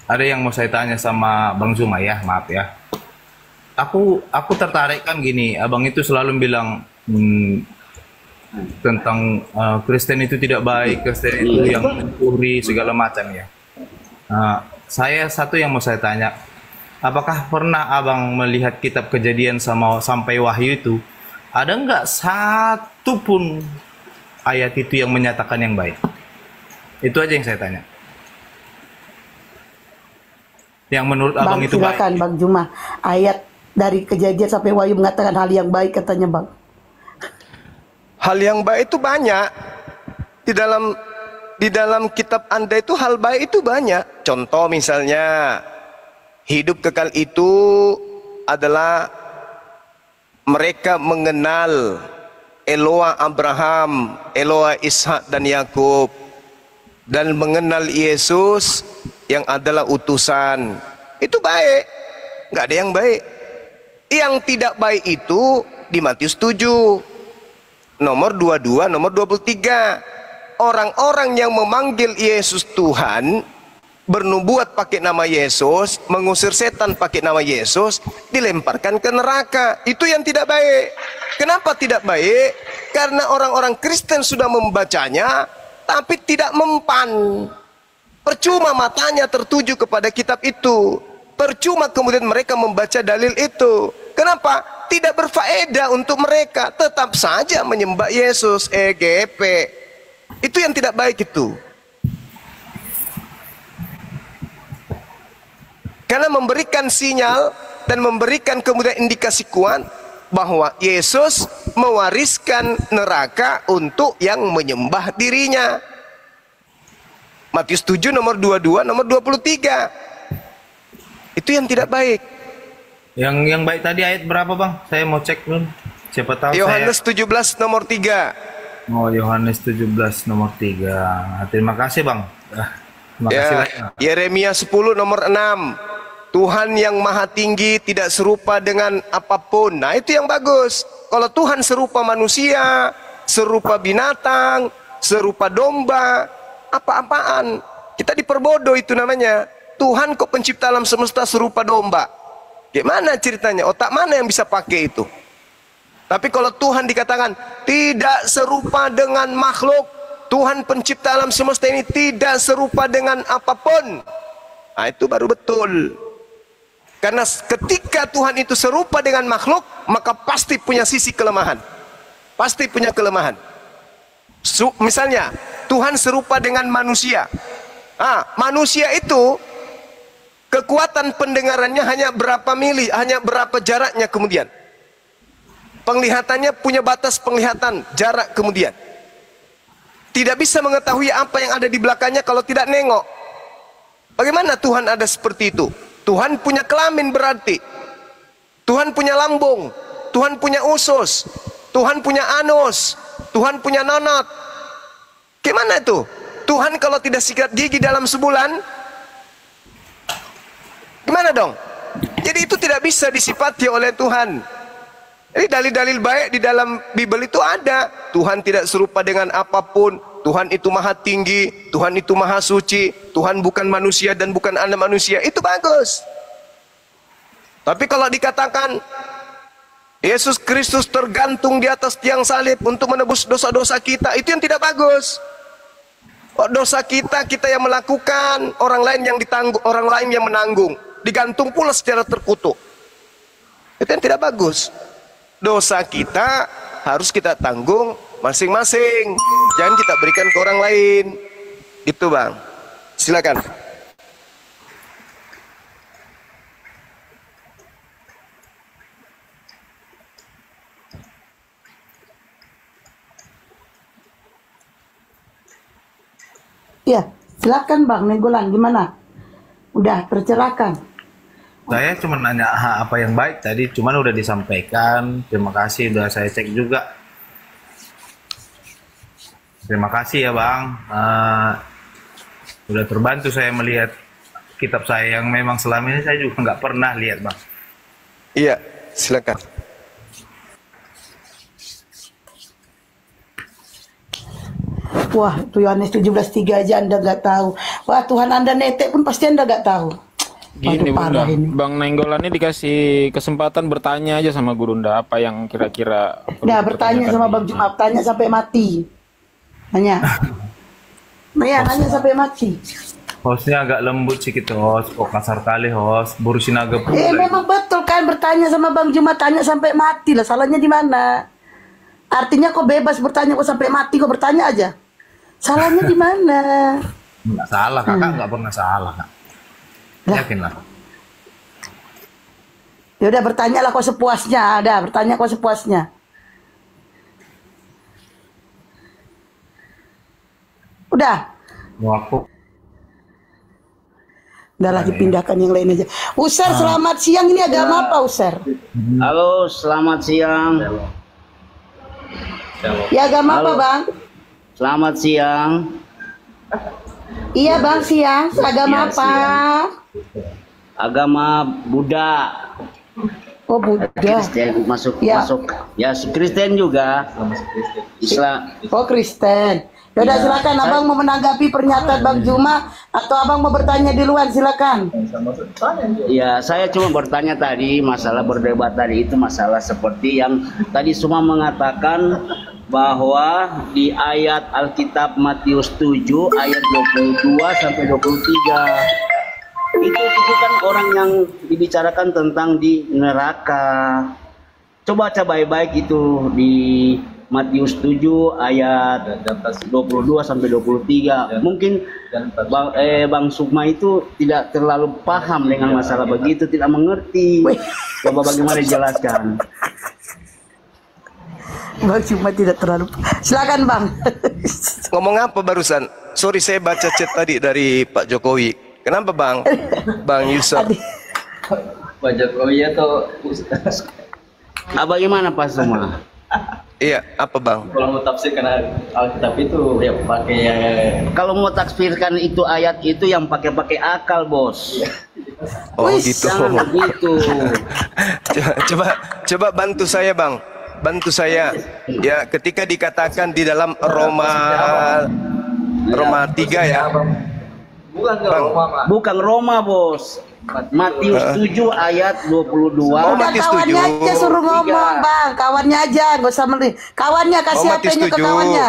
ada yang mau saya tanya sama Bang Zuma ya, maaf ya. Aku tertarik kan gini, abang itu selalu bilang tentang Kristen itu tidak baik, Kristen itu yang mencuri segala macam ya. Saya satu yang mau saya tanya, apakah pernah abang melihat kitab Kejadian sama sampai Wahyu itu, ada nggak satu pun ayat itu yang menyatakan yang baik? Itu aja yang saya tanya. Yang menurut abang Bang, itu baik. silakan Bang Juma. Ayat dari Kejadian sampai Wahyu mengatakan hal yang baik katanya Bang. Hal yang baik itu banyak. Di dalam kitab Anda itu hal baik itu banyak. Contoh misalnya, hidup kekal itu adalah mereka mengenal Eloa Abraham, Eloa Ishak dan Yakub, dan mengenal Yesus yang adalah utusan. Itu baik. Nggak ada yang baik. Yang tidak baik itu di Matius 7 nomor 22, nomor 23. Orang-orang yang memanggil Yesus Tuhan, bernubuat pakai nama Yesus, mengusir setan pakai nama Yesus, dilemparkan ke neraka. Itu yang tidak baik. Kenapa tidak baik? Karena orang-orang Kristen sudah membacanya tapi tidak mempan. Percuma matanya tertuju kepada kitab itu. Percuma kemudian mereka membaca dalil itu. Kenapa? Tidak berfaedah untuk mereka. Tetap saja menyembah Yesus, EGP. Itu yang tidak baik itu. Karena memberikan sinyal dan memberikan kemudian indikasi kuat bahwa Yesus mewariskan neraka untuk yang menyembah dirinya. Matius 7 nomor 22, nomor 23. Itu yang tidak baik. Yang baik tadi ayat berapa bang? Saya mau cek dulu. Siapa tahu Yohanes saya... 17 nomor 3. Oh, Yohanes 17 nomor 3. Terima kasih bang. Terima kasih banyak. Yeremia 10 nomor 6. Tuhan yang maha tinggi tidak serupa dengan apapun. Nah itu yang bagus. Kalau Tuhan serupa manusia, serupa binatang, serupa domba, apa-apaan. Kita diperbodoh itu namanya. Tuhan kok pencipta alam semesta serupa domba. Gimana ceritanya? Otak mana yang bisa pakai itu? Tapi kalau Tuhan dikatakan tidak serupa dengan makhluk, Tuhan pencipta alam semesta ini tidak serupa dengan apapun. Nah itu baru betul. Karena ketika Tuhan itu serupa dengan makhluk, maka pasti punya sisi kelemahan. Pasti punya kelemahan. Misalnya, Tuhan serupa dengan manusia. Manusia itu, kekuatan pendengarannya hanya berapa mili, hanya berapa jaraknya kemudian. Penglihatannya punya batas penglihatan, jarak kemudian. Tidak bisa mengetahui apa yang ada di belakangnya kalau tidak nengok. Bagaimana Tuhan ada seperti itu? Tuhan punya kelamin berarti. Tuhan punya lambung. Tuhan punya usus. Tuhan punya anus. Tuhan punya nanat. Gimana itu? Tuhan kalau tidak sikat gigi dalam sebulan, gimana dong? Jadi itu tidak bisa disifati oleh Tuhan. Jadi dalil-dalil baik di dalam Bible itu ada. Tuhan tidak serupa dengan apapun. Tuhan itu maha tinggi, Tuhan itu maha suci, Tuhan bukan manusia dan bukan anak manusia. Itu bagus. Tapi kalau dikatakan Yesus Kristus tergantung di atas tiang salib untuk menebus dosa-dosa kita, itu yang tidak bagus. Kok dosa kita yang melakukan, orang lain yang ditanggung, orang lain yang menanggung, digantung pula secara terkutuk. Itu yang tidak bagus. Dosa kita harus kita tanggung masing-masing, jangan kita berikan ke orang lain. Itu bang, silakan. Ya, silakan Bang Nenggolan, gimana? Udah tercerahkan? Saya cuma nanya apa yang baik tadi, cuman udah disampaikan. Terima kasih, udah saya cek juga. Terima kasih ya bang. Udah terbantu saya melihat kitab saya yang memang selama ini saya juga nggak pernah lihat bang. Iya, silakan. Wah, itu Yohanes 17:3 aja Anda nggak tahu. Wah, Tuhan Anda netek pun pasti Anda gak tahu. Gini Waduh, Bunda, parah ini. Bang Nenggolan ini dikasih kesempatan bertanya aja sama Gurunda apa yang kira-kira perlu Nah, bertanya dipertanyakan sama di- Bang Jumat, tanya sampai mati. Nanya. Nanya sampai mati. Hostnya agak lembut sedikit host, kok kasar kali host, burusin agak pula. Memang betul kan bertanya sama Bang Jumat, tanya sampai mati lah. Salahnya di mana? Artinya kok bebas bertanya kok sampai mati, kok bertanya aja. Salahnya di mana? Nggak salah, kakak nggak pernah salah, Kak. Yakin lah. Ya udah bertanyalah kok sepuasnya, ada bertanya kok sepuasnya. Udah, Mau aku udahlah dipindahkan yang lain aja. User, selamat siang. Ini agama apa, User? Halo, selamat siang. Ya agama apa, Halo. Bang? Selamat siang. Iya, Bang, siang. Agama apa? Agama Buddha. Oh, Buddha. Kristen masuk Ya. masuk. Ya, Kristen juga. Islam. Oh, Kristen. Yaudah, Ya. silakan. Abang mau menanggapi pernyataan Bang Juma atau abang mau bertanya di luar, silakan. Ya, saya cuma bertanya tadi masalah berdebat tadi itu masalah seperti yang tadi semua mengatakan bahwa di ayat Alkitab Matius 7 ayat 22 sampai 23 itu kan orang yang dibicarakan tentang di neraka. Coba baca baik-baik itu di Matius 7 ayat 22 sampai 23. Mungkin Bang Sukma itu tidak terlalu paham dengan masalah begitu, tidak mengerti. Coba bagaimana dijelaskan? Bang Juma tidak terlalu. Silakan, Bang. Ngomong apa barusan? Sorry, saya baca chat tadi dari Pak Jokowi. Kenapa Bang? Bang Yusuf. Pak Jokowi atau Bagaimana Pak semua? Iya, apa Bang? kalau mau tafsirkan Alkitab itu ya pakai Kalau mau tafsirkan itu ayat itu yang pakai akal, Bos. Oh Wih, gitu. Jangan begitu. Coba bantu saya Bang. Bantu saya. Ya, ketika dikatakan di dalam Roma 3 ya. bukan ke Bang. Roma, Pak. Bukan Roma, Bos. Matius 7 ayat 22. Oh, Udah Matius kawannya 7. aja suruh ngomong, Tiga. Bang. Kawannya aja, nggak usah meli. Kawannya kasih Oh, Matius HP-nya ke 7. kawannya.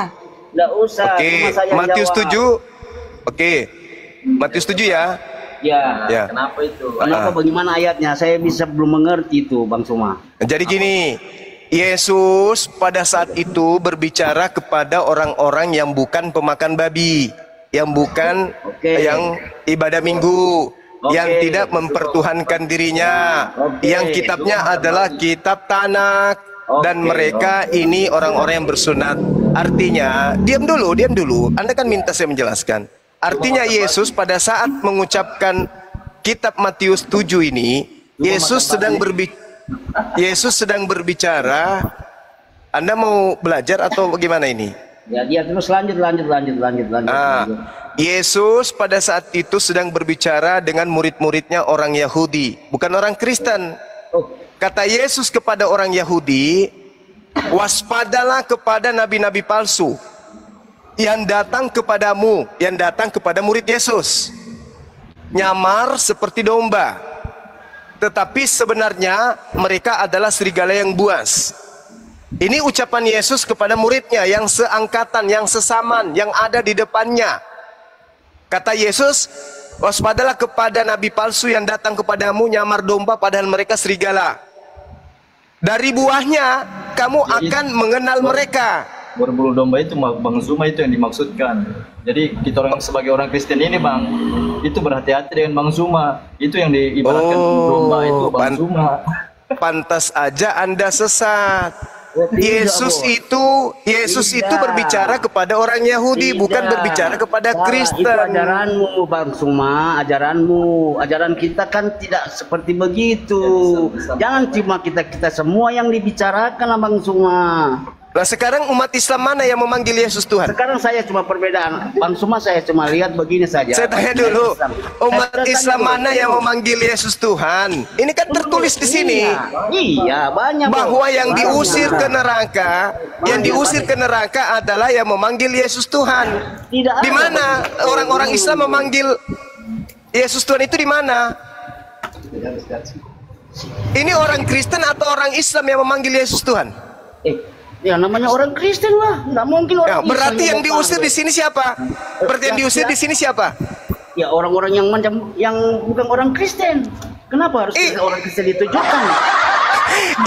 Nggak usah, Oke, cuma saya Matius jawab. 7. Oke. Matius 7 ya. Ya. Ya. Kenapa itu? Kenapa bagaimana ayatnya? Saya bisa belum mengerti itu, Bang Suma. Jadi gini, Yesus pada saat itu berbicara kepada orang-orang yang bukan pemakan babi, yang bukan Oke. yang ibadah minggu, Oke. yang tidak mempertuhankan dirinya, Oke. yang kitabnya adalah kitab Tanak, dan Oke. mereka ini orang-orang yang bersunat. Artinya, diam dulu. Anda kan minta saya menjelaskan. Artinya Yesus pada saat mengucapkan kitab Matius 7 ini, Yesus sedang berbicara. Anda mau belajar atau bagaimana ini? Ya, dia terus lanjut. Yesus pada saat itu sedang berbicara dengan murid-muridnya orang Yahudi, bukan orang Kristen. Oh, Kata Yesus kepada orang Yahudi, waspadalah kepada nabi-nabi palsu yang datang kepadamu, yang datang kepada murid Yesus. Nyamar seperti domba, tetapi sebenarnya mereka adalah serigala yang buas. Ini ucapan Yesus kepada muridnya yang seangkatan, yang sesaman, yang ada di depannya. Kata Yesus, waspadalah kepada nabi palsu yang datang kepadamu nyamar domba padahal mereka serigala. Dari buahnya kamu akan mengenal mereka. Berbulu domba itu Bang Zuma itu yang dimaksudkan. Jadi kita orang sebagai orang Kristen ini Bang, itu berhati-hati dengan Bang Zuma. Itu yang diibaratkan domba itu Bang Zuma. Pantas aja Anda sesat. Yesus itu berbicara kepada orang Yahudi, bukan Tidak. berbicara kepada Salah, Kristen. Itu ajaranmu, Bang Suma, ajaranmu. Ajaran kita kan tidak seperti begitu. Jangan cuma kita semua yang dibicarakan, Bang Suma. Nah sekarang umat Islam mana yang memanggil Yesus Tuhan? Sekarang saya cuma perbedaan, Bang Suma saya cuma lihat begini saja. Saya tanya dulu, umat Islam mana yang memanggil Yesus Tuhan? Ini kan tertulis di sini. Iya, banyak. Bahwa yang diusir ke neraka, adalah yang memanggil Yesus Tuhan. Di mana orang-orang Islam memanggil Yesus Tuhan itu di mana? Ini orang Kristen atau orang Islam yang memanggil Yesus Tuhan? Ya namanya orang Kristen lah, nggak mungkin orang. Berarti yang diusir di sini siapa? Berarti yang diusir di sini siapa? Ya orang-orang yang bukan orang Kristen. Kenapa harus orang Kristen ditujukan?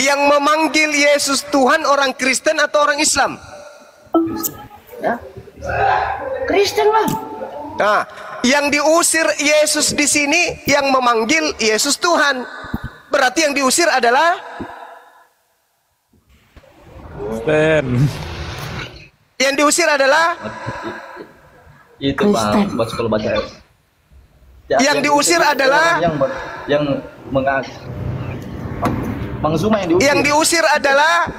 Yang memanggil Yesus Tuhan orang Kristen atau orang Islam? Ya, Kristen lah. Nah, yang diusir Yesus di sini yang memanggil Yesus Tuhan. Berarti yang diusir adalah yang diusir adalah itu Bang, kalau baca. Yang diusir adalah yang Bang Zuma yang diusir. Yang diusir adalah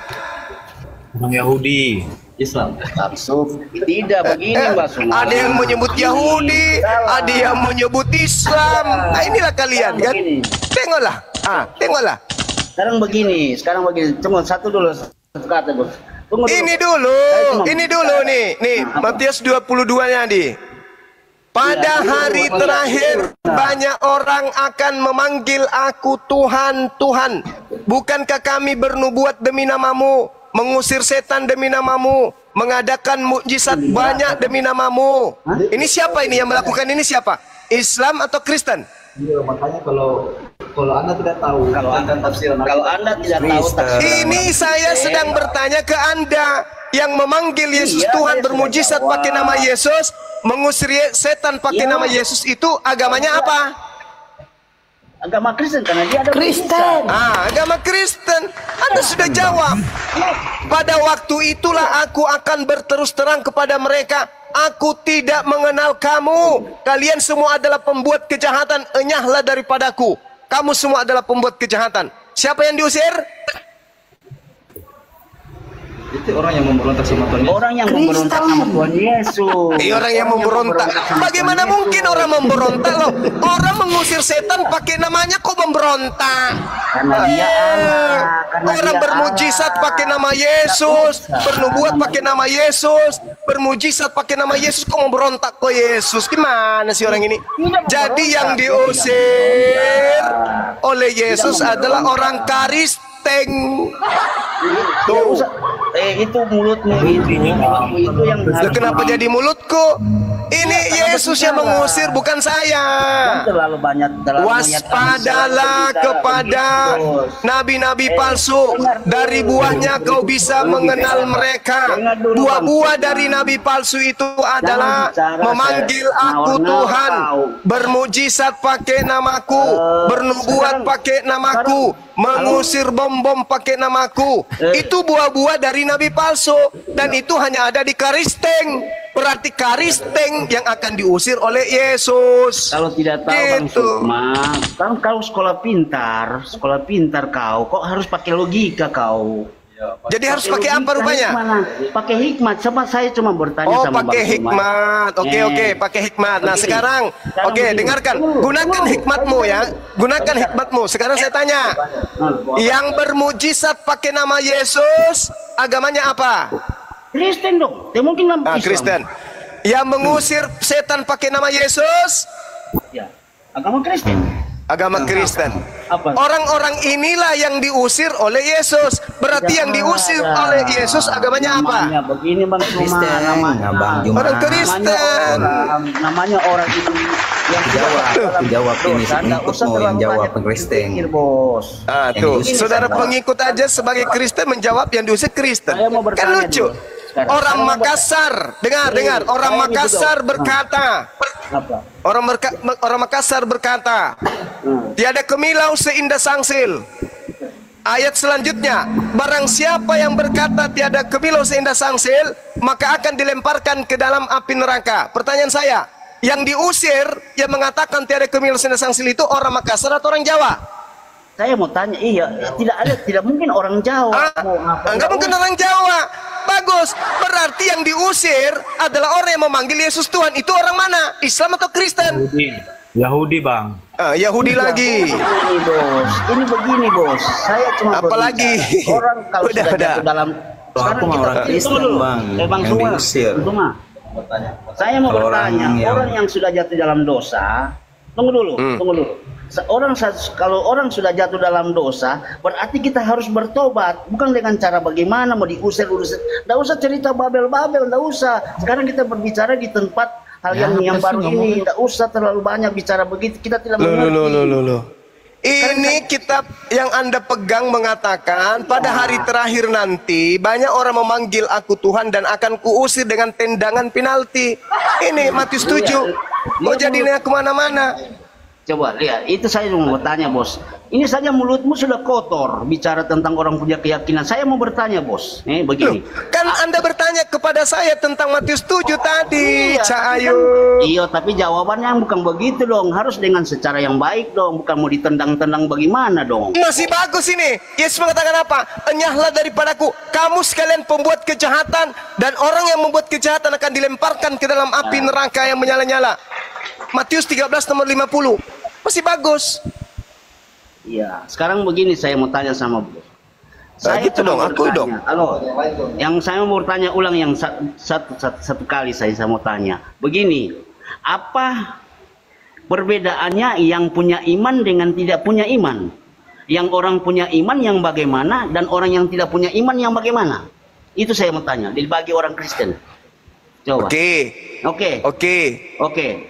orang Yahudi. Islam. Tidak begini Bang Suma. Ada yang menyebut Yahudi, ada yang menyebut Islam. Nah inilah kalian kan. Tengoklah. Tengoklah. Sekarang begini. Cuma satu kata Gus. Ini dulu nih Matius 22-nya nih. Pada hari terakhir banyak orang akan memanggil aku Tuhan, Tuhan. Bukankah kami bernubuat demi namamu, mengusir setan demi namamu, mengadakan mukjizat banyak demi namamu? Ini siapa ini yang melakukan ini siapa? Islam atau Kristen? Iya, makanya kalau Anda tidak tahu, kalau Anda tidak tahu ini saya sedang bertanya ke Anda yang memanggil Yesus Tuhan, bermujizat pakai nama Yesus, mengusir setan pakai nama Yesus, itu agamanya apa? Agama Kristen, karena dia ada Kristen. Agama Kristen. Anda sudah jawab. Pada waktu itulah aku akan berterus terang kepada mereka, aku tidak mengenal kamu. Kalian semua adalah pembuat kejahatan. Enyahlah daripadaku. Kamu semua adalah pembuat kejahatan. Siapa yang diusir? Itu orang yang memberontak sama Tuhan Yesus. Orang yang memberontak sama Tuhan Yesus. Orang yang memberontak. Bagaimana mungkin orang memberontak loh? Orang mengusir setan pakai namanya kok memberontak? Karena dia Allah. Orang bermujizat pakai nama Yesus, bernubuat pakai nama Yesus, bermujizat pakai nama Yesus, kok memberontak kok Yesus? Gimana sih orang ini? Jadi yang diusir oleh Yesus adalah orang Kristen. Tuh. Itu mulutmu itu yang kenapa jadi mulutku? Ini Yesus yang mengusir, bukan saya. Terlalu banyak. Waspadalah kepada nabi-nabi palsu. Dari buahnya kau bisa mengenal mereka. Buah-buah dari nabi palsu itu adalah memanggil aku Tuhan, bermujizat pakai namaku, bernubuat pakai namaku, mengusir bom-bom pakai namaku. Itu buah-buah dari nabi palsu, dan itu hanya ada di Kristen. Berarti Kristen yang akan diusir oleh Yesus. Kalau tidak tahu Bang Sukma, kan kau sekolah pintar kau, kok harus pakai logika kau. Jadi harus pakai apa rupanya? Pakai hikmat. Coba saya cuma bertanya sama Bang Sukma. Pakai hikmat. Oke, pakai hikmat. Nah, sekarang dengarkan. Gunakan hikmatmu ya. Gunakan hikmatmu. Sekarang saya tanya. Yang bermujizat pakai nama Yesus, agamanya apa? Kristen dong. Mungkin Islam. Kristen. Yang mengusir setan pakai nama Yesus? Ya, agama Kristen. Agama Kristen. Apa? Orang-orang inilah yang diusir oleh Yesus. Berarti yang diusir oleh Yesus agamanya apa? Begini Bang Suma, orang Kristen. Namanya orang ini yang jawab ini pengikutmu yang jawab Kristen. Tuh, saudara pengikut aja sebagai Kristen menjawab yang diusir Kristen. Kan lucu. Orang Makassar, dengar, orang Makassar berkata, orang Makassar berkata, tiada kemilau seindah sangsil. Ayat selanjutnya, barang siapa yang berkata tiada kemilau seindah sangsil, maka akan dilemparkan ke dalam api neraka. Pertanyaan saya, yang diusir, yang mengatakan tiada kemilau seindah sangsil itu orang Makassar atau orang Jawa? Saya mau tanya, tidak mungkin orang Jawa. Enggak mungkin orang Jawa. bagus. Berarti yang diusir adalah orang yang memanggil Yesus Tuhan. Itu orang mana? Islam atau Kristen? Yahudi Bang. Yahudi lagi. Ini bos, ini begini bos. Saya cuma Apalagi? berbicara, orang kalau Udah. sudah jatuh dalam Aku mah orang Kristen, Bang, Bang yang Suma, diusir. Suma. Saya mau Kalau bertanya, orang yang sudah jatuh dalam dosa, tunggu dulu. Kalau orang sudah jatuh dalam dosa, berarti kita harus bertobat, bukan dengan cara bagaimana mau diusir. Nggak usah cerita babel-babel, nggak usah. Sekarang kita berbicara di tempat hal yang baru ini, nggak usah terlalu banyak bicara begitu. Kita tidak mengerti. Ini kitab yang Anda pegang mengatakan pada hari terakhir nanti banyak orang memanggil aku Tuhan dan akan kuusir dengan tendangan penalti. Ini Matius 7. Mau jadinya kemana-mana. Coba lihat, itu saya mau bertanya bos. Ini saja mulutmu sudah kotor bicara tentang orang punya keyakinan. Saya mau bertanya bos, begini. Kan Anda bertanya kepada saya tentang Matius 7 tadi, Cak Ayu. Iya, tapi jawabannya bukan begitu dong. Harus dengan secara yang baik dong, bukan mau ditendang-tendang bagaimana dong. Masih bagus ini. Yesus mengatakan apa? Enyahlah daripadaku, kamu sekalian pembuat kejahatan, dan orang yang membuat kejahatan akan dilemparkan ke dalam api neraka yang menyala-nyala. Matius 13 nomor 50. Masih bagus. Iya, sekarang begini saya mau tanya sama bos. Saya gitu dong, aku dong. Halo, yang saya mau bertanya ulang yang satu kali saya mau tanya. Begini, apa perbedaannya yang punya iman dengan tidak punya iman? Yang orang punya iman yang bagaimana dan orang yang tidak punya iman yang bagaimana? Itu saya mau tanya. Dibagi orang Kristen. Coba. Oke.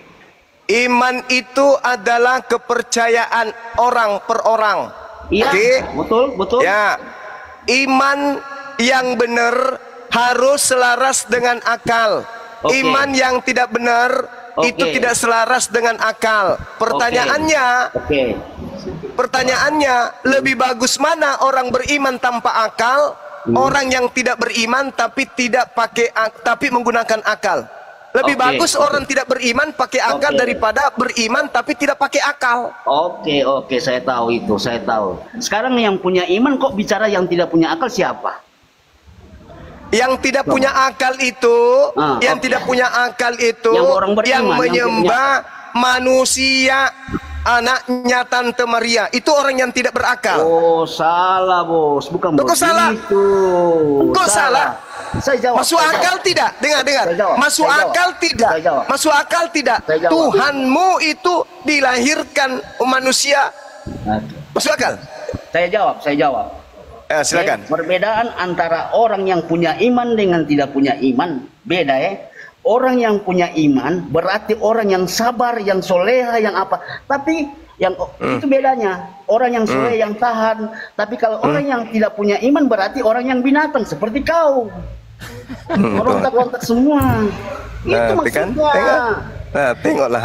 Iman itu adalah kepercayaan orang per orang. Iya, betul. Ya, iman yang benar harus selaras dengan akal. Iman yang tidak benar itu tidak selaras dengan akal. Pertanyaannya, lebih bagus mana orang beriman tanpa akal, orang yang tidak beriman tapi menggunakan akal? Lebih bagus orang tidak beriman pakai akal daripada beriman tapi tidak pakai akal. Oke, saya tahu itu, saya tahu. Sekarang yang punya iman kok bicara yang tidak punya akal siapa? Yang tidak punya akal itu, tidak punya akal itu, yang menyembah manusia, anaknya Tante Maria, itu orang yang tidak berakal. Oh, salah bos, bukan begitu. Kok salah? Kok salah? Saya jawab. Masuk akal tidak? Dengar. Masuk akal tidak? Masuk akal tidak? Tuhanmu itu dilahirkan manusia. Masuk akal? Saya jawab. Silakan. Perbedaan antara orang yang punya iman dengan tidak punya iman beda ya. Orang yang punya iman berarti orang yang sabar, yang soleha, yang apa. Tapi yang itu bedanya. Orang yang soleh, yang tahan. Tapi kalau orang yang tidak punya iman berarti orang yang binatang seperti kau. Kontak-kontak semua. Itu maksudnya. Tengoklah.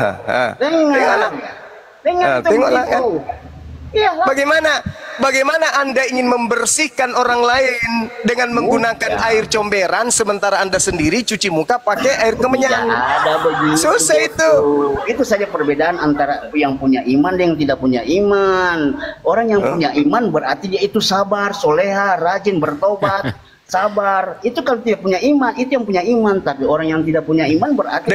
Tengoklah kan. Bagaimana Anda ingin membersihkan orang lain dengan menggunakan air comberan sementara Anda sendiri cuci muka pakai air kemenyan? Ada begitu. Susah itu. Itu saja perbedaan antara yang punya iman dan yang tidak punya iman. Orang yang punya iman berarti dia itu sabar, soleha, rajin bertobat. Sabar, itu kalau tidak punya iman, itu yang punya iman. Tapi orang yang tidak punya iman berarti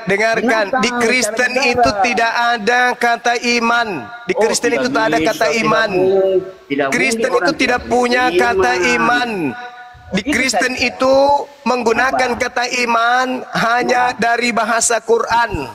dengarkan, di Kristen itu tidak ada kata iman. Di Kristen itu tak ada kata iman. Kristen itu tidak punya kata iman. Di Kristen itu menggunakan kata iman hanya dari bahasa Quran.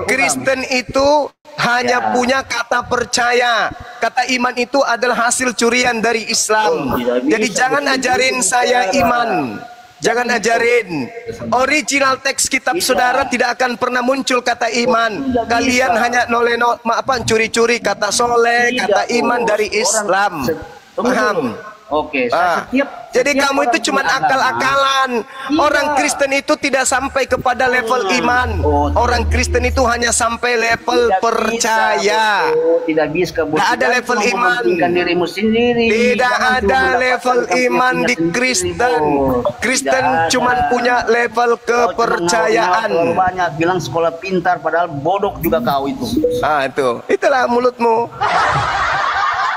Kristen itu hanya punya kata percaya. Kata iman itu adalah hasil curian dari Islam. Jadi jangan ajarin saya iman. Jangan ajarin. Original teks kitab saudara tidak akan pernah muncul kata iman. Kalian hanya curi-curi kata soleh, kata iman dari Islam. Paham? Jadi kamu itu cuma akal-akalan. Orang Kristen itu tidak sampai kepada level iman. Orang Kristen itu hanya sampai level percaya. Tidak ada level iman. Tidak ada level iman di Kristen. Kristen cuma punya level kepercayaan. Banyak bilang sekolah pintar padahal bodoh juga kau itu. Itulah mulutmu.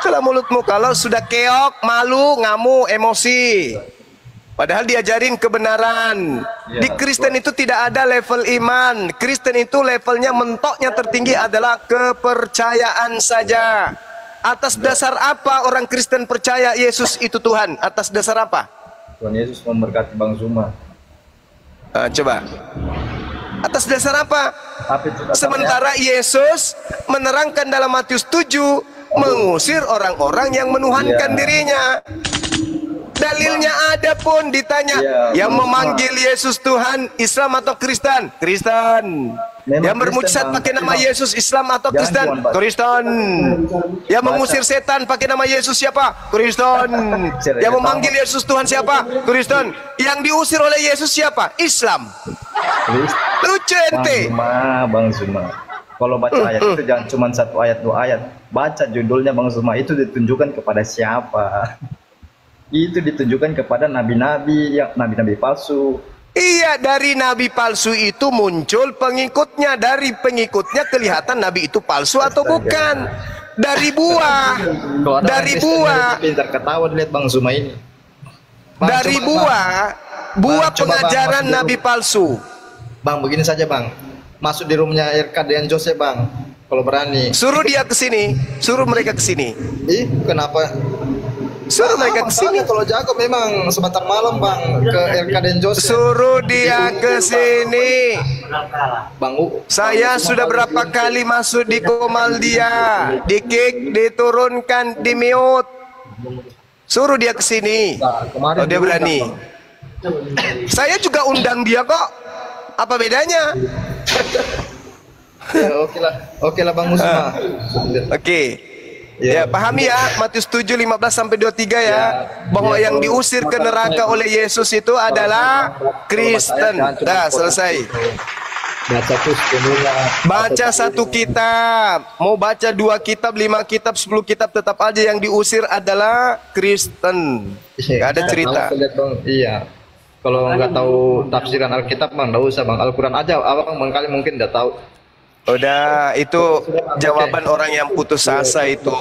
Itulah mulutmu. Kalau sudah keok, malu, ngamuk, emosi. Padahal diajarin kebenaran. Di Kristen itu tidak ada level iman. Kristen itu levelnya mentoknya tertinggi adalah kepercayaan saja. Atas dasar apa orang Kristen percaya Yesus itu Tuhan? Atas dasar apa? Tuhan Yesus memberkati Bang Zuma. Coba. Atas dasar apa? Tapi juga Sementara Yesus menerangkan dalam Matius 7 mengusir orang-orang yang menuhankan dirinya. Dalilnya ada pun ditanya, yang memanggil Yesus Tuhan, Islam atau Kristen? Kristen. Yang bermujizat pakai nama Yesus, Islam atau Kristen? Kristen. Yang mengusir setan pakai nama Yesus siapa? Kristen. Yang memanggil Yesus Tuhan siapa? Kristen. Yang diusir oleh Yesus siapa? Islam. Lucu ente. Bang Zuma. Kalau baca ayat itu jangan cuma 1 ayat 2 ayat. Baca judulnya Bang Zuma, itu ditunjukkan kepada siapa? Itu ditunjukkan kepada nabi-nabi, yang nabi-nabi palsu. Iya, dari nabi palsu itu muncul pengikutnya. Dari pengikutnya kelihatan nabi itu palsu atau bukan. Dari buah. Dari buah. Pintar ketawa dilihat Bang Zuma ini. Dari buah. Buah pengajaran nabi palsu. Bang, begini saja Bang. Masuk di rumahnya RK dan Joseph Bang. Kalau berani. Suruh dia ke sini. Suruh mereka ke sini. Ih, kenapa? Suruh mereka ke sini. Kalau jago memang sebentar malam Bang ke RK dan Joseph. Suruh dia ke sini. Bang Saya sudah berapa kali masuk di komal dia, di kick, diturunkan, di mute. Suruh dia ke sini. Kalau dia berani. Saya juga undang dia kok. Apa bedanya? Oke lah Bang Musma. Oke. Ya, pahami ya, Matius 7, 15 sampai 23 ya, bahwa yang diusir ke neraka oleh Yesus itu adalah Kristen. Dah, selesai. Baca 1 kitab, mau baca 2 kitab, 5 kitab, 10 kitab, tetap aja yang diusir adalah Kristen. Gak ada cerita. Iya. Kalau nggak tahu tafsiran Alkitab Bang, nggak usah Bang, Al-Quran aja. Abang barangkali mungkin nggak tahu. Udah, itu jawaban orang yang putus asa itu.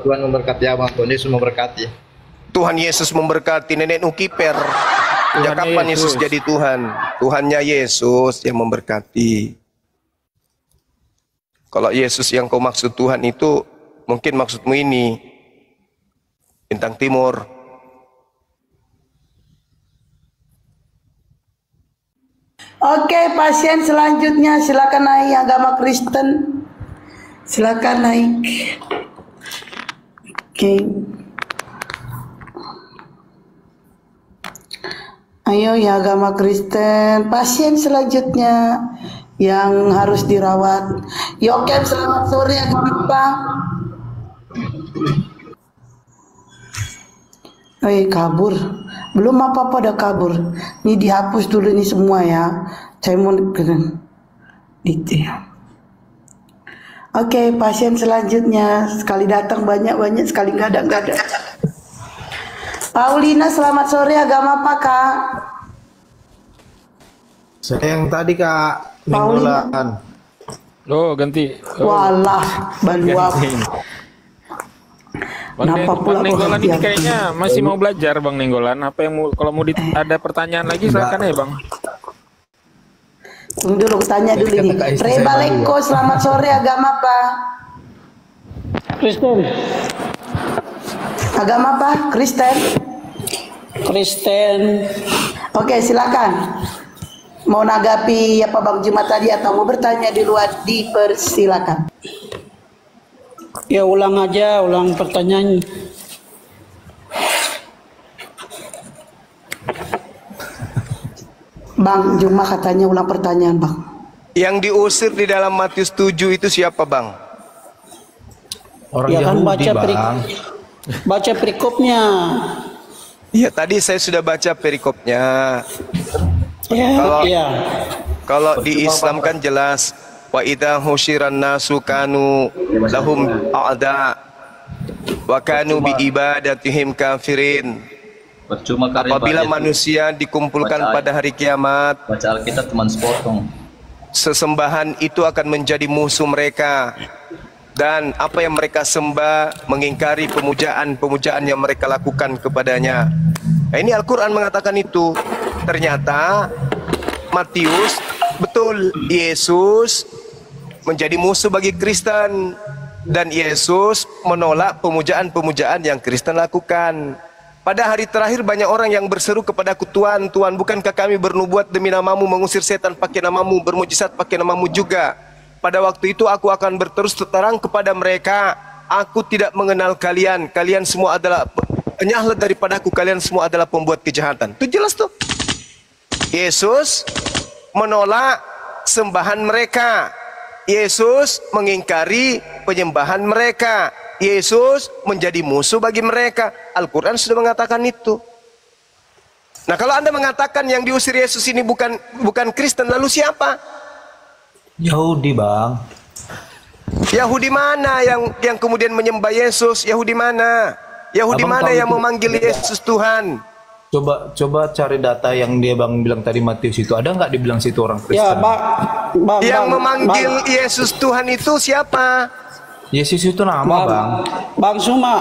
Tuhan memberkati Abang, Tuhan Yesus memberkati. Tuhan Yesus memberkati nenek Nukiper. Sejak kapan Yesus jadi Tuhan? Tuhannya Yesus yang memberkati. Kalau Yesus yang kau maksud Tuhan itu, mungkin maksudmu ini bintang timur. Oke, pasien selanjutnya silakan naik, agama Kristen. Silakan naik. Oke. Ayo ya agama Kristen. Pasien selanjutnya yang harus dirawat. Yokem, selamat sore agama. Kabur. Belum apa-apa udah kabur. Ini dihapus dulu ini semua ya. Saya mau itu ya. Oke, pasien selanjutnya. Sekali datang banyak-banyak, sekali nggak ada. Paulina, selamat sore. Agama apa Kak? Saya yang tadi Kak Ninggolan. Oh, ganti. Walah, baluap. Bang Ninggolan ini kayaknya masih mau belajar Bang Ninggolan. Apa yang kalau mau ada pertanyaan lagi silakan ya Bang. Tunggu dulu, tanya dulu nih. Rebaleko, selamat sore. Agama apa? Kristen. Agama apa? Kristen. Kristen. Oke, silakan. Mau nanggapi apa Bang Juma tadi atau mau bertanya di luar, dipersilakan. Ya ulang aja, ulang pertanyaan. Bang Juma katanya ulang pertanyaan Bang. Yang diusir di dalam Matius 7 itu siapa Bang? Orang ya kan Yahudi, baca perikopnya. Ya tadi saya sudah baca perikopnya. Kalau di Islam kan jelas, wa idza husyiran nasu kanu lahum a'da wa kanu bi ibadatihim kafirin. Apabila manusia dikumpulkan pada hari kiamat, Baca Alkitab teman sepotong. sesembahan itu akan menjadi musuh mereka, dan apa yang mereka sembah mengingkari pemujaan yang mereka lakukan kepadanya. Nah, ini Al-Quran mengatakan itu. Ternyata Matius, betul, Yesus menjadi musuh bagi Kristen. Dan Yesus menolak pemujaan-pemujaan yang Kristen lakukan. Pada hari terakhir banyak orang yang berseru kepadaku, Tuhan, Tuhan, bukankah kami bernubuat demi namamu, mengusir setan pakai namamu, bermujizat pakai namamu juga? Pada waktu itu aku akan berterus terang kepada mereka, aku tidak mengenal kalian. Kalian semua adalah, enyahlah daripadaku, kalian semua adalah pembuat kejahatan. Itu jelas tuh. Yesus menolak sembahan mereka. Yesus mengingkari penyembahan mereka. Yesus menjadi musuh bagi mereka. Al-Quran sudah mengatakan itu. Nah, kalau Anda mengatakan yang diusir Yesus ini bukan Kristen, lalu siapa? Yahudi, Bang. Yahudi mana yang kemudian menyembah Yesus? Yahudi mana? Yahudi Abang mana tahu yang itu? memanggil Yesus Tuhan? Coba cari data yang dia Bang bilang tadi Matius itu. Ada nggak dibilang situ orang Kristen? Ya, Yang memanggil Yesus Tuhan itu siapa? Yesus itu nama, Bang. Bang Suma.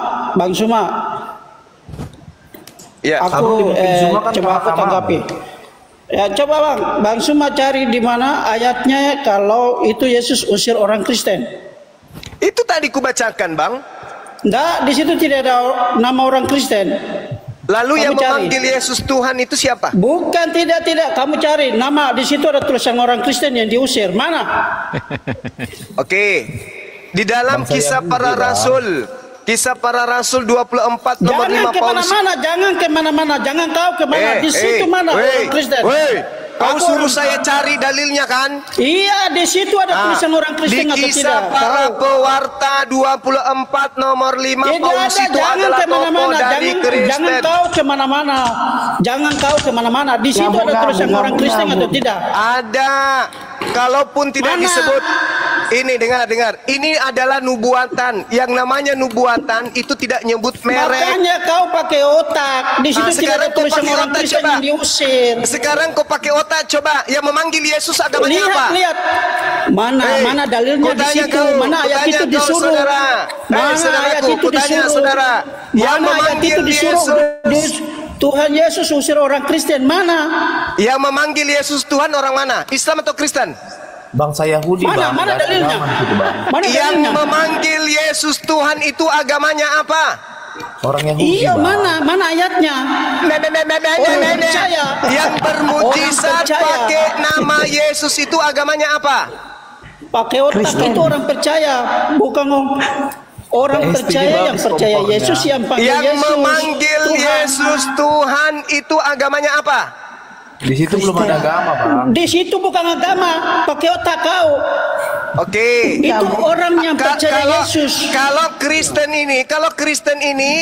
Ya. Aku Suma kan coba aku nama. tanggapi. Ya, coba Bang Suma cari di mana ayatnya kalau itu Yesus usir orang Kristen. Itu tadi kubacakan, Bang. Enggak, di situ tidak ada nama orang Kristen. Lalu Kamu yang cari. memanggil Yesus Tuhan itu siapa? Bukan, tidak. Kamu cari nama di situ ada tulisan orang Kristen yang diusir. Mana? Oke. Di dalam Bangsa kisah Yahudi, para Bang. rasul, kisah para rasul 24 nomor 5 Paulus. Jangan kemana-mana, jangan kau kemana. Di situ mana orang Kristen? Kau Aku suruh orang- saya cari dalilnya kan? Iya, di situ ada tulisan orang Kristen Di atau kisah tidak? para Tahu. pewarta 24 nomor 5 Tidak Paulus ada, itu jangan adalah tokoh kemana-mana, dari jangan Kristen. kau kemana-mana, jangan kau kemana-mana. Di situ ada tulisan orang Kristen atau tidak? Ada. Kalaupun tidak Mana? disebut. Ini dengar. Ini adalah nubuatan. Yang namanya nubuatan itu tidak nyebut merek. Makanya kau pakai otak. Di situ tidak ada Sekarang kau tulisan pakai orang otak, Kristen coba. yang diusir. Sekarang kau pakai otak, coba. Yang memanggil Yesus agamanya apa? Lihat. Mana dalilnya di situ? Mana ayat itu disuruh? Mana ayat itu disuruh? Saudara, yang Mana ayat memanggil itu disuruh? Yesus, Tuhan Yesus usir orang Kristen. Mana? yang memanggil Yesus Tuhan orang mana? Islam atau Kristen? Bangsa Yahudi, Mana? Bang. Mana Nggak ada dalilnya? agama di situ, Bang. Mana Yang dalilnya? memanggil Yesus Tuhan itu agamanya apa? Orang Yahudi, Iya, Bang. mana ayatnya? Orang percaya. Yang bermujizat Orang percaya. pakai nama Yesus itu agamanya apa? Pakai otak itu orang percaya, bukan orang percaya yang percaya Yesus yang panggil Yang Yesus. memanggil Tuhan. Yesus Tuhan itu agamanya apa? Di situ belum ada agama, Bang. Di situ bukan agama, pakai otak kau. Oke. Itu orang yang percaya Yesus. Kalau Kristen ini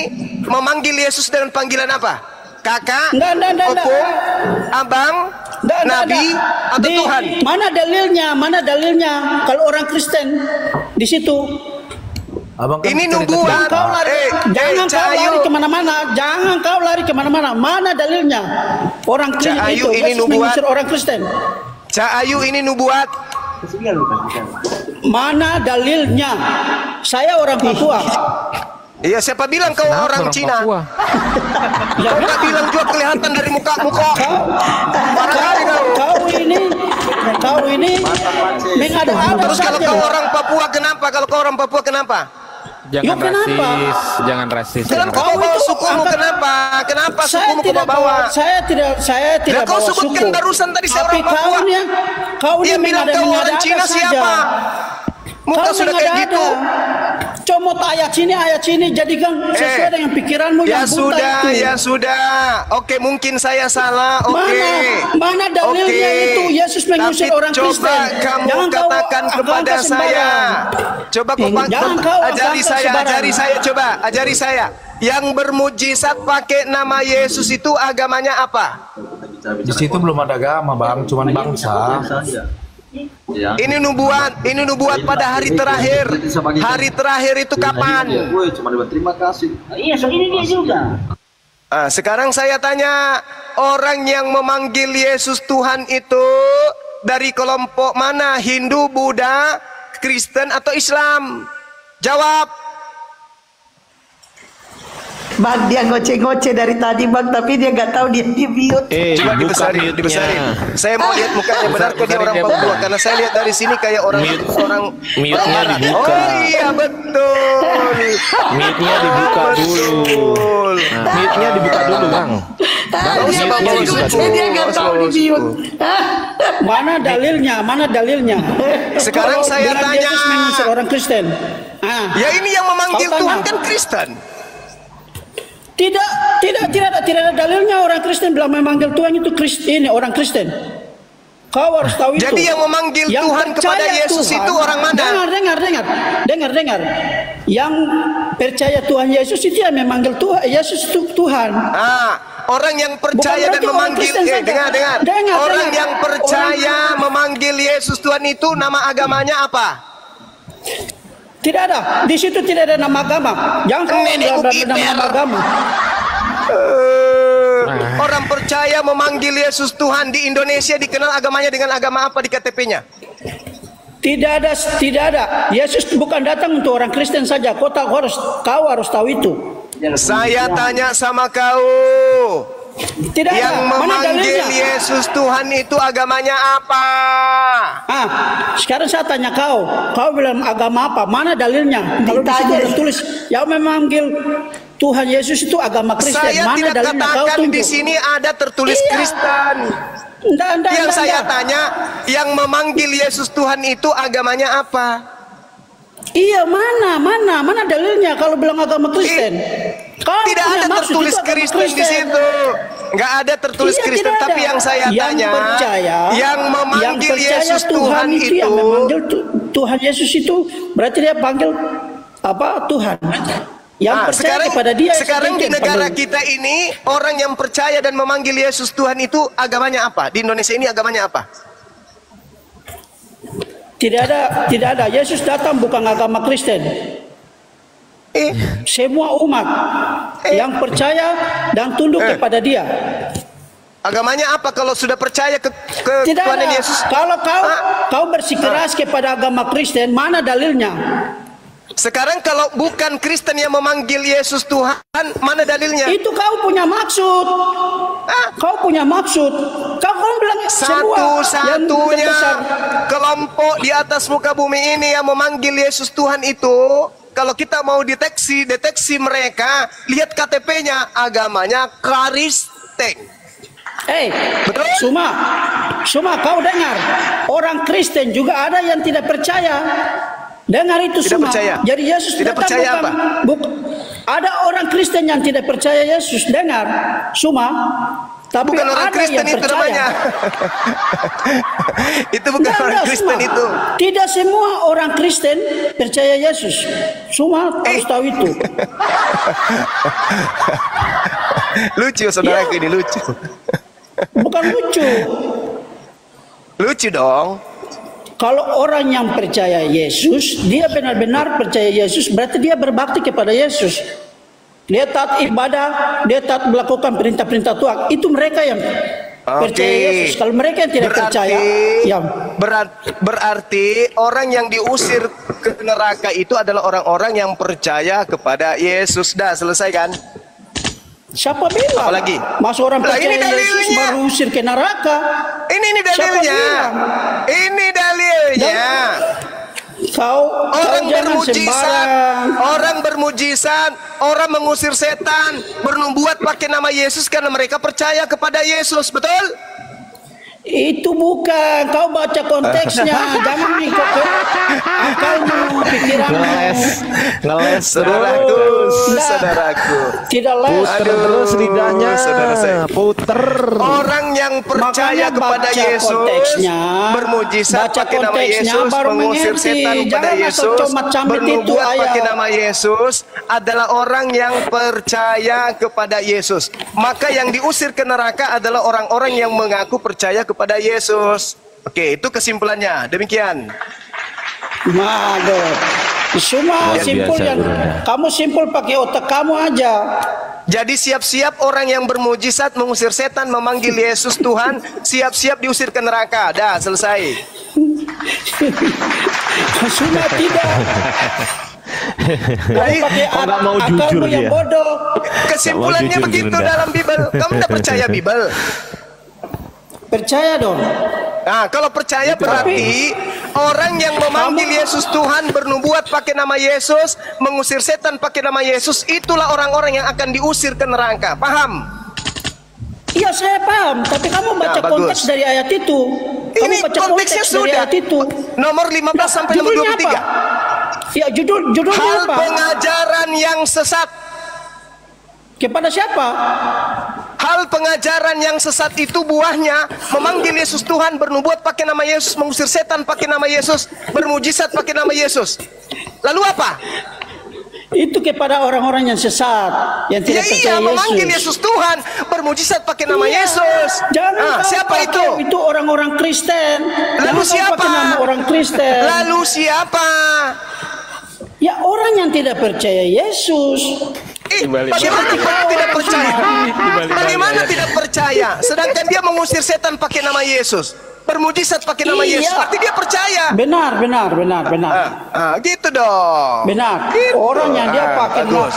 memanggil Yesus dengan panggilan apa? Kakak, Nggak. opung, abang, Nggak. nabi, atau Tuhan? Mana dalilnya? Kalau orang Kristen di situ. Abang kan Ini cerita nubuat. cerita. Jangan kau lari kemana-mana. Mana dalilnya? Orang Kristen Cak Ayu, itu ini Yesus nubuat. mengusir orang Kristen. Cak Ayu ini nubuat. Mana dalilnya? Saya orang Papua. Iya, siapa bilang kau orang Cina? Papua. Ya, Kau nggak bilang juga kelihatan dari muka. Parah kali kau. Kau ini mengada-ada Terus kalau saja. kau orang Papua kenapa? Kalau kau orang Papua kenapa? Jangan kenapa? jangan rasis. Kenapa Kau kau bawa itu sukumu? angkat- Kenapa? Kenapa Saya sukumu kau tidak bawa? saya tidak Ya, kau bawa sebutkan suku. barusan tadi saya Tapi orang Papua. kau Dia ini bilang kau orang mengada-ada Cina saja. siapa? Muka Kau sudah kayak mengada-ada. gitu. Comot ayat sini, jadikan sesuai dengan pikiranmu Ya yang buta itu. ya sudah. Oke, mungkin saya salah. Oke. Mana dalilnya Oke. itu Yesus mengusir Tapi orang coba Kristen? kamu Jangan kau katakan kepada angkat saya. sembarang. Coba kau Jangan kau ajari angkat saya, sembarang. coba ajari saya. Yang bermujizat pakai nama Yesus itu agamanya apa? Di situ belum ada agama, Bang. Cuman bangsa. Ini nubuat pada hari terakhir. Hari terakhir itu kapan? Terima kasih. Iya, so ini dia juga. Sekarang saya tanya, orang yang memanggil Yesus Tuhan itu dari kelompok mana? Hindu, Buddha, Kristen atau Islam? Jawab. Bang, dia ngoceh-ngoceh dari tadi Bang, tapi dia nggak tahu dia di mute. Coba buka dibesarin. mute-nya. Saya mau lihat mukanya benarkah dia orang Besarin, Papua Bang. karena saya lihat dari sini kayak orang Mute-nya Barat. dibuka. Oh iya betul. Mute-nya dibuka dulu. Betul. Mute-nya dibuka dulu, Bang. Nggak usah Dia Bang ngoceh-ngoceh, dia nggak tahu di mute. Mana dalilnya? Mana dalilnya? Sekarang Kalau saya bilang tanya. Yesus mengusir orang Kristen. Ya ini yang memanggil Kau tanya. Tuhan kan Kristen. Tidak ada dalilnya orang Kristen bilang memanggil Tuhan itu Kristen, ini orang Kristen. Kau harus tahu itu. Jadi yang memanggil Tuhan kepada percaya Yesus Tuhan- itu orang mana? Dengar. Yang percaya Tuhan Yesus itu yang memanggil Tuhan, Yesus itu Tuhan. Orang yang percaya Bukan dan berarti orang memanggil Kristen saja. dengar. Dengar, Orang dengar. yang percaya memanggil Yesus Tuhan itu nama agamanya apa? Tidak ada. Di situ tidak ada nama agama. Jangan kau Nenek bilang Ukiper. nama agama. Orang percaya memanggil Yesus Tuhan di Indonesia dikenal agamanya dengan agama apa di KTP-nya? Tidak ada. Yesus bukan datang untuk orang Kristen saja. Kau harus tahu itu. Saya tanya sama kau. Tidak Yang ada. Mana memanggil dalilnya? Yesus Tuhan itu agamanya apa? Sekarang saya tanya kau bilang agama apa? Mana dalilnya? Kalau di situ Ditanya. ada tulis yang memanggil Tuhan Yesus itu agama Kristen. Saya Mana tidak dalilnya? Kau katakan tunjuk. di sini ada tertulis Iya. Kristen. Yang saya tanya, yang memanggil Yesus Tuhan itu agamanya apa? Iya, mana dalilnya kalau bilang agama Kristen? Kau Tidak punya ada maksud tertulis itu agama Kristen di situ. Nggak ada tertulis Iya, Kristen. tidak Tapi ada. yang saya Yang tanya, percaya, yang memanggil percaya Yesus Tuhan itu, yang memanggil Tuhan Yesus itu berarti dia panggil apa? Tuhan. Yang percaya kepada dia. sekarang di sedikit negara panggil. kita ini orang yang percaya dan memanggil Yesus Tuhan itu agamanya apa? Di Indonesia ini agamanya apa? Tidak ada. Yesus datang bukan agama Kristen. Semua umat yang percaya dan tunduk kepada Dia. Agamanya apa kalau sudah percaya ke Tidak Tuhan ada. Yesus? Kalau kau bersikeras kepada agama Kristen, mana dalilnya? Sekarang kalau bukan Kristen yang memanggil Yesus Tuhan, mana dalilnya? Itu kau punya maksud. Kau punya maksud. Kau bilang semua yang Satu-satunya terbesar. kelompok di atas muka bumi ini yang memanggil Yesus Tuhan itu, kalau kita mau deteksi mereka, lihat KTP-nya, agamanya Kristen. Suma kau dengar, orang Kristen juga ada yang tidak percaya. Dengar itu Tidak semua. percaya. Jadi Yesus Tidak datang percaya apa? ada orang Kristen yang tidak percaya Yesus. Dengar, Suma. Tapi Bukan orang ada Kristen yang itu percaya. namanya. Itu bukan orang Kristen Suma. itu. Tidak semua orang Kristen percaya Yesus. Suma harus tahu itu. Lucu saudaraku ini, lucu. Bukan lucu. Lucu dong. Kalau orang yang percaya Yesus, dia benar-benar percaya Yesus, berarti dia berbakti kepada Yesus. Dia taat ibadah, dia taat melakukan perintah-perintah Tuhan. Itu mereka yang percaya Yesus. Kalau mereka yang tidak percaya, berarti orang yang diusir ke neraka itu adalah orang-orang yang percaya kepada Yesus. Dah selesai kan? Siapa bilang? Apalagi? Masa orang Lah, percaya ini Yesus dalilnya. baru usir ke neraka? Ini dalilnya. Siapa bilang? Ini dalilnya. Kau jangan sembarang. Orang bermujizat, orang mengusir setan, bernubuat pakai nama Yesus karena mereka percaya kepada Yesus, betul? Itu bukan, kau baca konteksnya, jangan ikut akalmu, pikiranmu. Ngeles Saudaraku, Nah, saudaraku. Tidak les. Puter terus lidahnya, saudara saya. puter. Orang yang percaya Makanya kepada baca Yesus, konteksnya, bermujizat baca pakai nama konteksnya, Yesus, baru mengusir mengerti. setan kepada Jangan asal Yesus, comot-comot itu bernubuat pakai ayat. nama Yesus, adalah orang yang percaya kepada Yesus. Maka yang diusir ke neraka adalah orang-orang yang mengaku percaya kepada Yesus. Oke, itu kesimpulannya. Demikian. Mago. Semua Luar simpul biasa, yang Bro. kamu simpul pakai otak kamu aja. Jadi siap-siap orang yang bermujizat mengusir setan, memanggil Yesus Tuhan, siap-siap diusir ke neraka. Dah, selesai. Semua tidak. Kamu pakai Kok nggak mau akalmu jujur yang dia? bodoh. Kesimpulannya jujur, begitu Gurunda. dalam Bible. Kamu tidak percaya Bible? Percaya dong. Nah, kalau percaya berarti orang yang memanggil Yesus Tuhan, bernubuat pakai nama Yesus, mengusir setan pakai nama Yesus, itulah orang-orang yang akan diusir ke neraka. Paham? Iya saya paham, tapi kamu baca Nah, bagus. konteks dari ayat itu. Kamu Ini baca konteksnya konteks dari sudah. ayat itu. Nomor 15 sampai nomor Judulnya 23. apa? Ya judulnya Hal apa? pengajaran yang sesat. Kepada siapa? Hal pengajaran yang sesat itu buahnya memanggil Yesus Tuhan, bernubuat pakai nama Yesus, mengusir setan pakai nama Yesus, bermujizat pakai nama Yesus. Lalu apa? Itu kepada orang-orang yang sesat, yang Ya tidak percaya iya, memanggil Yesus. Yesus Tuhan, bermujizat pakai nama Iya. Yesus. Jangan Ah, kau siapa pakai, itu? Itu orang-orang Kristen. Lalu Jangan kau siapa? pakai nama orang Kristen. Lalu siapa? Ya orang yang tidak percaya Yesus. Bagaimana kau tidak percaya? Bagaimana tidak percaya? Sedangkan dia mengusir setan pakai nama Yesus, bermujizat pakai nama Iya. Yesus. Berarti dia percaya. Benar. Gitu dong. Benar. Gitu. Orang yang dia pakai nama bagus.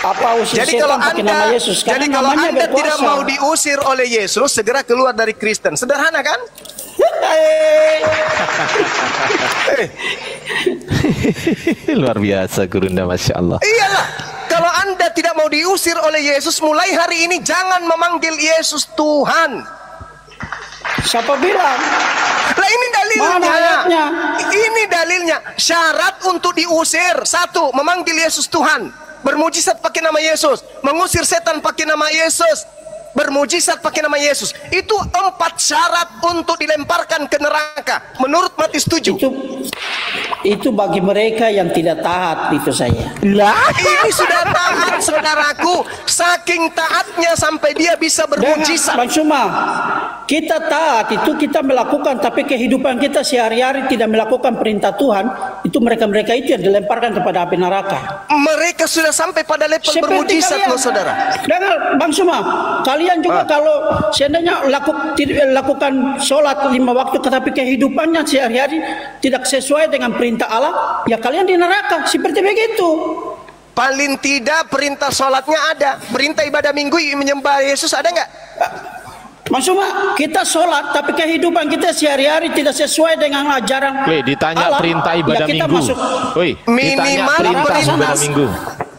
apa usir Jadi setan kalau pakai nama anda, Yesus. jadi Karena kalau namanya anda tidak berkuasa. mau diusir oleh Yesus, segera keluar dari Kristen. Sederhana kan? Luar biasa Gurunda, Masya Allah. Iyalah. Kalau anda tidak mau diusir oleh Yesus, mulai hari ini jangan memanggil Yesus Tuhan. Siapa bilang? Lah ini dalilnya. Mana ayatnya? Ini dalilnya. Syarat untuk diusir, satu, memanggil Yesus Tuhan, bermujizat pakai nama Yesus, mengusir setan pakai nama Yesus, bermujizat pakai nama Yesus. Itu 4 syarat untuk dilemparkan ke neraka menurut Matius 7. Itu bagi mereka yang tidak taat, itu saya. Ini sudah taat, saudaraku. Saking taatnya sampai dia bisa bermujizat. Bang Suma, kita taat itu kita melakukan, tapi kehidupan kita sehari-hari tidak melakukan perintah Tuhan. Itu mereka-mereka itu yang dilemparkan kepada api neraka. Mereka sudah sampai pada level bermujizat loh, saudara. Dengar Bang Suma, kalian juga kalau seandainya lakukan sholat 5 waktu, tetapi kehidupannya sehari-hari tidak sesuai dengan perintah Allah, ya kalian di neraka. Seperti begitu. Paling tidak perintah sholatnya ada, perintah ibadah minggu menyembah Yesus ada nggak? Maksudnya kita sholat, tapi kehidupan kita sehari-hari tidak sesuai dengan ajaran Wih, ditanya Allah, perintah ibadah ya kita minggu. masuk. Wih, Minimal ditanya perintah perintah ibadah minggu.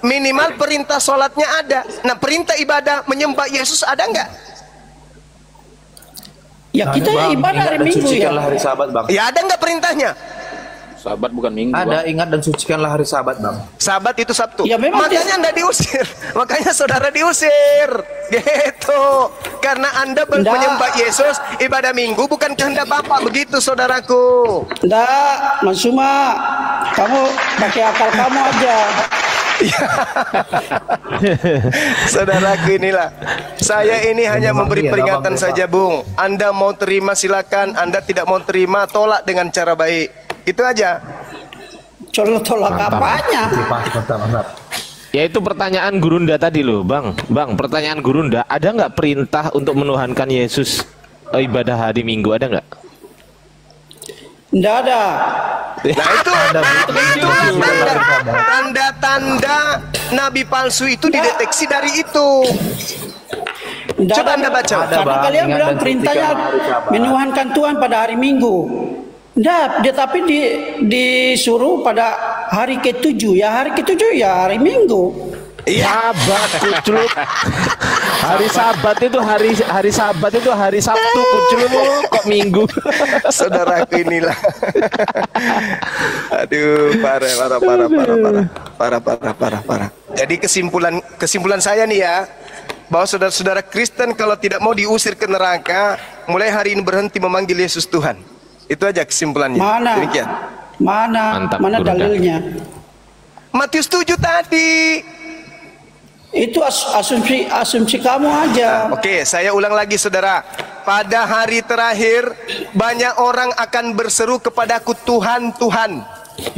Minimal perintah sholatnya ada. Nah, perintah ibadah menyembah Yesus ada nggak? Ya kita ibadah hari Minggu ya. Sucikanlah hari Sabat, Bang. Ya ada nggak perintahnya? Sabat bukan minggu. Ada, Bang. ingat dan sucikanlah hari Sabat, Bang. Sabat itu Sabtu. Ya, memang makanya Anda diusir. Makanya saudara diusir. Gitu. Karena Anda menyembah Yesus, ibadah minggu bukan kehendak Bapa. Begitu saudaraku. Enggak, Mas Suma, kamu pakai akal kamu aja. Saudaraku, inilah saya ini hanya memberi peringatan saja, Bung. Anda mau terima silakan, Anda tidak mau terima tolak dengan cara baik. Itu aja. Tolak apanya? Ya itu pertanyaan Gurunda tadi loh, Bang. Bang, pertanyaan Gurunda, ada nggak perintah untuk menuhankan Yesus ibadah hari Minggu, ada nggak? Enggak ada. Nah itu tanda-tanda nabi palsu itu dideteksi dari itu. Enggak Coba ada. Anda baca. Karena kalian bilang perintahnya menuhankan Tuhan pada hari Minggu. Enggak, tapi disuruh pada hari ke-7. Ya hari ke-7 ya hari Minggu. Sabat, kucluk. Hari Sabat itu hari Sabat itu hari Sabtu, kucluk. Kok Minggu? Saudaraku inilah. Aduh, parah. Jadi kesimpulan saya nih ya, bahwa saudara-saudara Kristen kalau tidak mau diusir ke neraka, mulai hari ini berhenti memanggil Yesus Tuhan. Itu aja kesimpulannya. Mana? Demikian. Mantap, Mana Gurunda. dalilnya? Matius 7 tadi. Itu asumsi kamu aja. Oke, saya ulang lagi saudara. Pada hari terakhir banyak orang akan berseru kepadaku, Tuhan, Tuhan,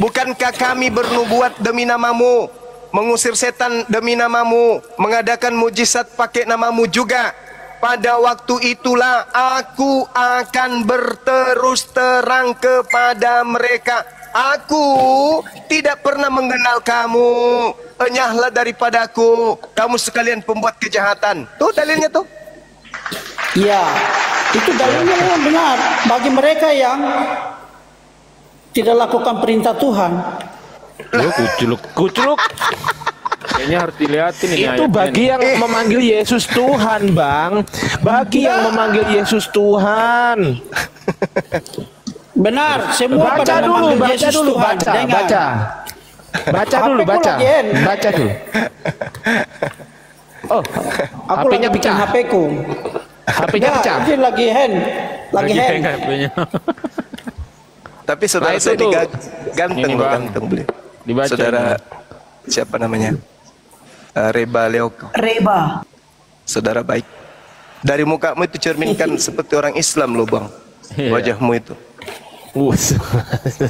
bukankah kami bernubuat demi namamu, mengusir setan demi namamu, mengadakan mujizat pakai namamu juga? Pada waktu itulah aku akan berterus terang kepada mereka, Aku tidak pernah mengenal kamu. Enyahlah daripadaku. Kamu sekalian pembuat kejahatan. Tuh dalilnya tuh. Ya, itu dalilnya yang benar. Bagi mereka yang tidak lakukan perintah Tuhan. Loh, kuculuk. Kayaknya harus dilihatin ini. Itu bagi yang memanggil Yesus Tuhan, Bang. Bagi yang memanggil Yesus Tuhan. Benar, semua Baca pada dulu, memanggil baca Yesus dulu, Tuhan. baca, Dengar. baca. Baca dulu, HP-ku baca. lagi, Hen. Baca dulu. Oh, Aku HP-nya lagi bikin pecah. HP-ku. HP-nya pecah. Dia lagi hand. Lagi hand. HP-nya. Tapi saudara Nah, itu saya tuh. ganteng Ini, loh, Bang. ganteng beliau. Dibaca Saudara ini. siapa namanya? Reba Leoko. Reba. Saudara baik. Dari mukamu itu cerminkan seperti orang Islam loh bang. Iya. Wajahmu itu.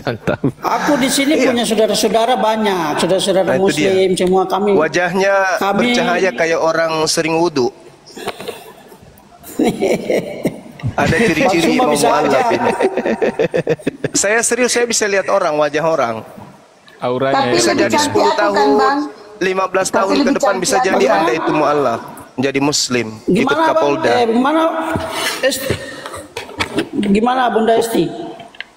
Mantap. Aku di sini punya saudara-saudara banyak, saudara-saudara Nah, itu dia. Muslim semua kami. Wajahnya Kami- bercahaya kayak orang sering wudhu. Ada ciri-ciri Cuma mau bisa mualaf aja. ini. Saya serius, saya bisa lihat orang, wajah orang. Auranya Tapi Bisa lebih jadi cantik 10 aku tahun, kan, Bang? 15 Tapi tahun ke lebih depan cantik bisa aku, jadi Bang. Anda itu mualaf, menjadi Muslim, ikut Gimana Bang? Kapolda. Gimana gimana Bunda Esti?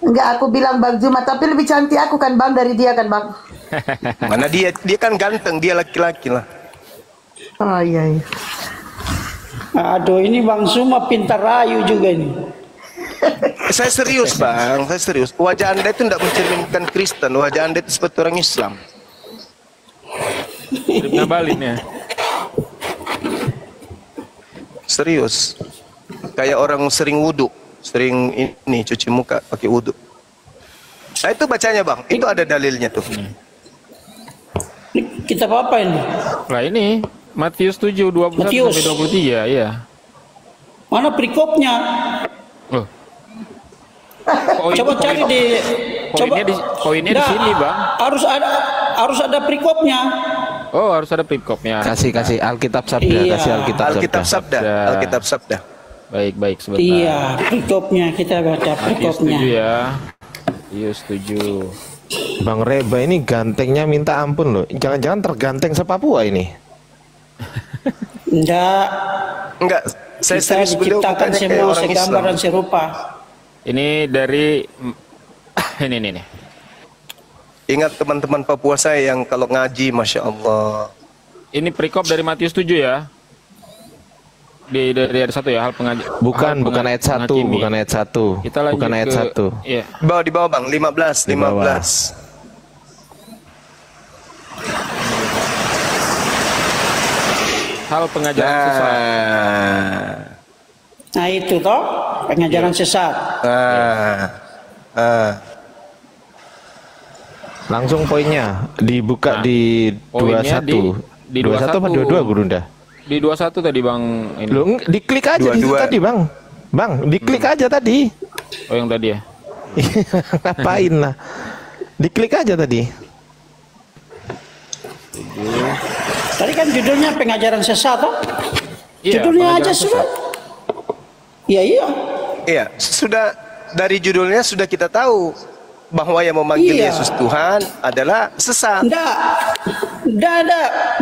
Enggak, aku bilang Bang Juma, tapi lebih cantik aku kan Bang dari dia kan Bang. Mana dia kan ganteng, dia laki-laki lah. Oh iya, iya. Aduh, ini Bang Suma pintar rayu juga ini. Saya serius bang, saya serius. Wajah Anda itu tidak mencerminkan Kristen, wajah Anda itu seperti orang Islam. ngabalin ya. Serius. Kayak orang sering wudhu, sering ini cuci muka pakai wudhu. Nah itu bacanya bang, itu ada dalilnya tuh. Ini kitab apa ini? Lah ini Matius 7 21 Matius. sampai 23 ya. Mana perikopnya? Loh. Poin- Coba poin- cari di poinnya di Nggak, sini, Bang. Harus ada perikopnya. Oh, harus ada perikopnya. Kasih Alkitab Sabda, Iya. kasih Alkitab Alkitab Sabda. Sabda, Alkitab Sabda. Baik, sebentar. Iya, perikopnya kita baca Matius perikopnya. 7 ya. Matius 7. Bang Reba ini gantengnya minta ampun loh. Jangan-jangan terganteng se-Papua ini. Enggak, saya kita serius, beliau diciptakan mukanya kayak semua orang segambar Islam. dan serupa. Ini dari ini nih. Ingat teman-teman Papua saya yang kalau ngaji, Masya Allah. Ini perikop dari Matius 7 ya. Dari ayat 1 ya, hal pengaji. Bukan ayat 1, menghakimi. bukan ayat 1. Kita lanjut Bukan ayat ke 1. Iya. Di bawah bang, 15. Di bawah. Hal pengajaran sesat. Nah itu toh pengajaran sesat. Langsung poinnya dibuka Nah, di poinnya 21. di 21 apa 22 Gurunda? Di 21 tadi Bang ini. Lu diklik aja di situ 22. tadi, Bang. Bang, diklik aja tadi. Oh, yang tadi ya. Ngapain lah? Diklik aja tadi. Tadi kan judulnya pengajaran sesat toh? Iya, Judulnya pengajaran aja sesat. sudah. Iya. Iya, sudah dari judulnya sudah kita tahu bahwa yang memanggil Iya. Yesus Tuhan adalah sesat. Enggak.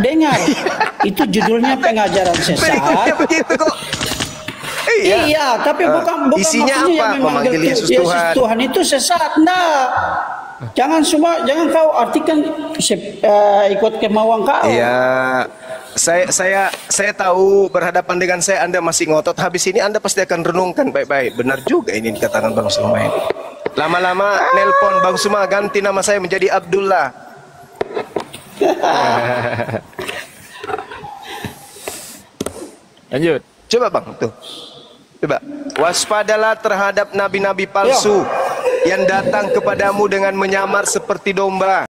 Dengar. Itu judulnya pengajaran Berikutnya sesat. begitu kok. Iya, tapi bukan isinya maksudnya apa? yang Memanggil Yesus Tuhan. Tuhan itu sesat. Enggak. Jangan kau artikan ikut kemauan kau. Iya. Saya tahu berhadapan dengan saya Anda masih ngotot. Habis ini Anda pasti akan renungkan baik-baik. Benar juga ini dikatakan Bang Suma ini. Lama-lama nelpon Bang Suma ganti nama saya menjadi Abdullah. Lanjut. Coba Bang tuh. Coba. Waspadalah terhadap nabi-nabi palsu yang datang kepadamu dengan menyamar seperti domba.